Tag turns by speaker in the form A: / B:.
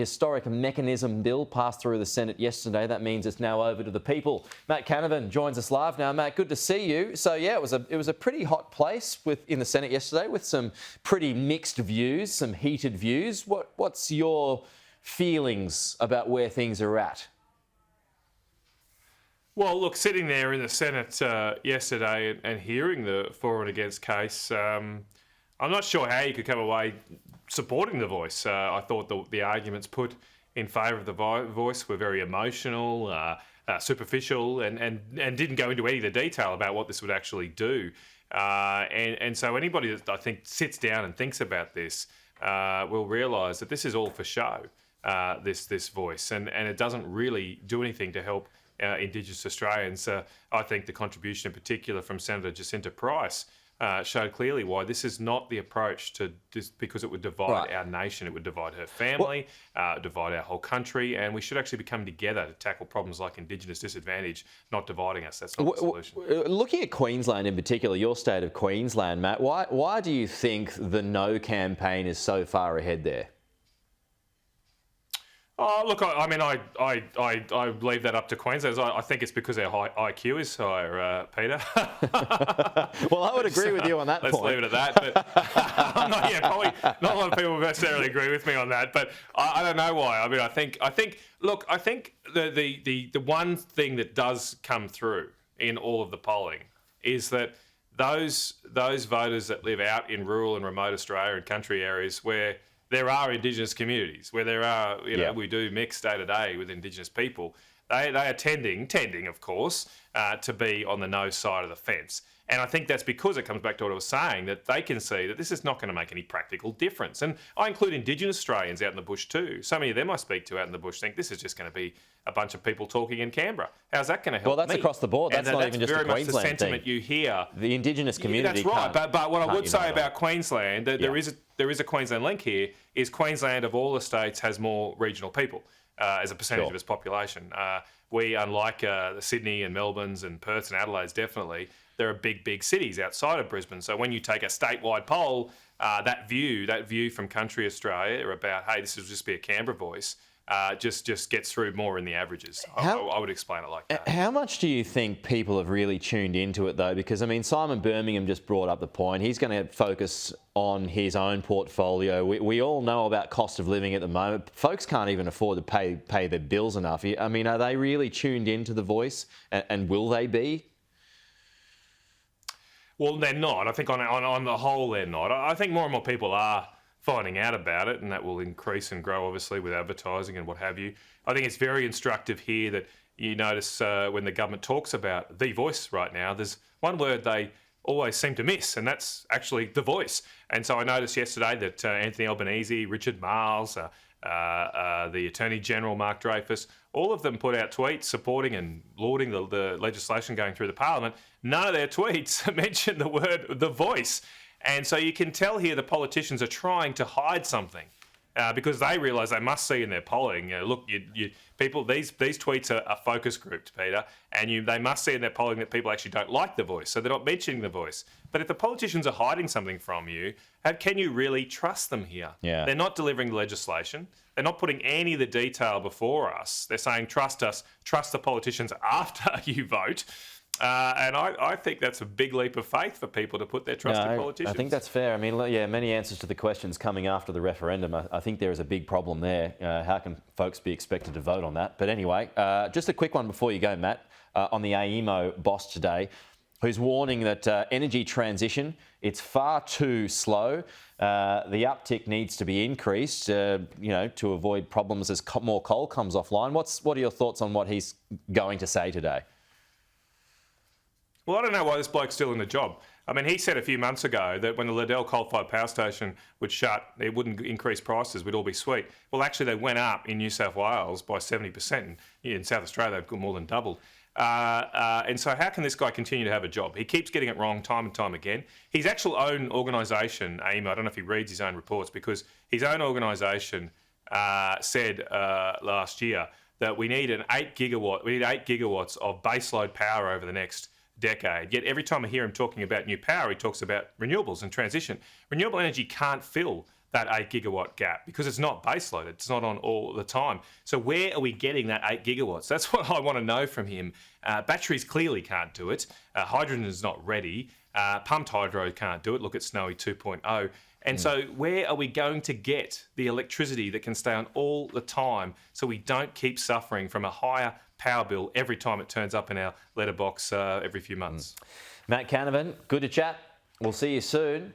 A: Historic mechanism bill passed through the Senate yesterday. That means it's now over to the people. Matt Canavan joins us live now. Matt, good to see you. So yeah, it was a pretty hot place in the Senate yesterday with some pretty mixed views, some heated views. What's your feelings about where things are at?
B: Well, look, sitting there in the Senate yesterday and hearing the for and against case, I'm not sure how you could come away supporting the voice. I thought the arguments put in favour of the voice were very emotional, superficial, and didn't go into any of the detail about what this would actually do. And so anybody that I think sits down and thinks about this will realise that this is all for show, this voice, and it doesn't really do anything to help Indigenous Australians. I think the contribution in particular from Senator Jacinta Price showed clearly why this is not the approach to this, because it would divide our nation, it would divide her family, divide our whole country, and we should actually be coming together to tackle problems like Indigenous disadvantage, not dividing us. That's not the solution.
A: Looking at Queensland in particular, your state of Queensland, Matt, why do you think the No campaign is so far ahead there?
B: Oh, look, I mean, I leave that up to Queensland. I think it's because our high IQ is higher, Peter.
A: Well, I would agree with you on that
B: point. Let's leave it at that. But probably not a lot of people would necessarily agree with me on that. But I don't know why. I mean, I think the one thing that does come through in all of the polling is that those voters that live out in rural and remote Australia and country areas where there are Indigenous communities, where there are, we do mix day to day with Indigenous people. They are tending, of course, to be on the no side of the fence. And I think that's because it comes back to what I was saying, that they can see that this is not going to make any practical difference. And I include Indigenous Australians out in the bush too. So many of them I speak to out in the bush think this is just going to be a bunch of people talking in Canberra. How's that going to help me?
A: Well, that's across the board. That's not even just a Queensland thing. That's very much the sentiment you hear. The Indigenous community.
B: Yeah, that's right. But what I would say about Queensland, there is a Queensland link here, is Queensland of all the states has more regional people as a percentage of its population. We, unlike the Sydney and Melbourne's and Perth's and Adelaide's, definitely, there are big cities outside of Brisbane. So when you take a statewide poll, that view from country Australia about, hey, this will just be a Canberra voice, just gets through more in the averages. I would explain it like that.
A: How much do you think people have really tuned into it, though? Because, I mean, Simon Birmingham just brought up the point. He's going to focus on his own portfolio. We all know about cost of living at the moment. Folks can't even afford to pay their bills enough. I mean, are they really tuned into the voice, and will they be?
B: Well, they're not. I think on the whole, they're not. I think more and more people are finding out about it, and that will increase and grow, obviously, with advertising and what have you. I think it's very instructive here that you notice when the government talks about the voice right now, there's one word they always seem to miss, and that's actually the voice. And so I noticed yesterday that Anthony Albanese, Richard Marles, the Attorney General, Mark Dreyfus, all of them put out tweets supporting and lauding the legislation going through the Parliament. None of their tweets mention the word the voice. And so you can tell here the politicians are trying to hide something because they realise they must see in their polling. Look, people, these tweets are focus grouped, Peter, and they must see in their polling that people actually don't like the voice, so they're not mentioning the voice. But if the politicians are hiding something from you, can you really trust them here?
A: Yeah.
B: They're not delivering the legislation. They're not putting any of the detail before us. They're saying, trust us, trust the politicians after you vote. And I think that's a big leap of faith for people to put their trust in politicians.
A: I think that's fair. I mean, many answers to the questions coming after the referendum. I think there is a big problem there. How can folks be expected to vote on that? But anyway, just a quick one before you go, Matt, on the AEMO boss today, who's warning that energy transition, it's far too slow. The uptick needs to be increased, to avoid problems as more coal comes offline. What are your thoughts on what he's going to say today?
B: Well, I don't know why this bloke's still in the job. I mean, he said a few months ago that when the Liddell coal-fired power station would shut, it wouldn't increase prices, we'd all be sweet. Well, actually, they went up in New South Wales by 70%. And in South Australia, they've more than doubled. And so how can this guy continue to have a job? He keeps getting it wrong time and time again. His actual own organisation, AEMO, I don't know if he reads his own reports, because his own organisation said last year that we need 8 gigawatts of baseload power over the next decade. Yet every time I hear him talking about new power, he talks about renewables and transition. Renewable energy can't fill that 8 gigawatt gap because it's not baseloaded. It's not on all the time. So where are we getting that 8 gigawatts? That's what I want to know from him. Batteries clearly can't do it. Hydrogen is not ready. Pumped hydro can't do it. Look at Snowy 2.0. And so where are we going to get the electricity that can stay on all the time so we don't keep suffering from a higher power bill every time it turns up in our letterbox every few months?
A: Matt Canavan, good to chat. We'll see you soon.